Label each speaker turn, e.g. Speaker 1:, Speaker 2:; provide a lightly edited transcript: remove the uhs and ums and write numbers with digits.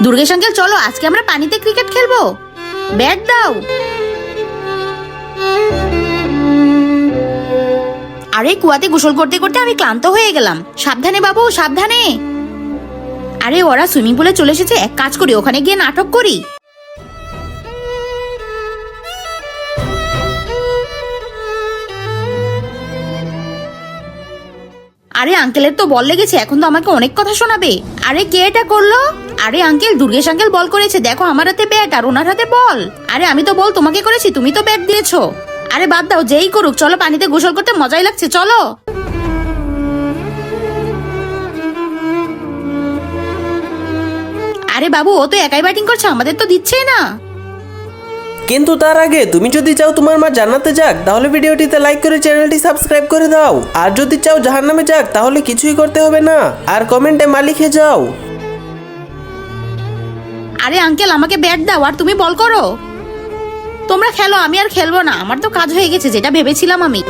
Speaker 1: Durgesh uncle চলো আজকে আমরা পানিতে ক্রিকেট খেলবো, ব্যাট দাও। আরে কুয়াতে গোসল করতে করতে আমি ক্লান্ত হয়ে গেলাম। সাবধানে বাবু সাবধানে। আরে ওরা সুইমিং পুলে চলে এসেছে, এক কাজ করি ওখানে গিয়ে নাটক করি। আরে আঙ্কেলের তো বল লেগেছে, এখন তো আমাকে অনেক কথা শোনাবে। আরে কে এটা করলো? আরে আঙ্কেল দুর্গেশ আঙ্কেল বল করেছে, দেখো আমার হাতে ব্যাট আর ওনার হাতে বল। আরে আমি তো বল তোমাকে করেছি, তুমি তো ব্যাট দিয়েছো। আরে বাদ দাও, যেই করুক, চলো পানিতে গোসল করতে মজাই লাগছে, চলো। আরে বাবু ও তো একাই ব্যাটিং করছে, আমাদের তো দিচ্ছেই না।
Speaker 2: কিন্তু তার আগে তুমি যদি চাও তোমার মা জান্নাতে যাক তাহলে ভিডিওটিতে লাইক করে চ্যানেলটি সাবস্ক্রাইব করে দাও। আর যদি চাও জাহান্নামে যাক তাহলে কিছুই করতে হবে না, আর কমেন্টে মা লিখে যাও।
Speaker 1: আরে আঙ্কেল আমাকে ব্যাট দাও আর তুমি বল করো। তোমরা খেলো, আমি আর খেলবো না, আমার তো কাজ হয়ে গেছে যেটা ভেবেছিলাম আমি।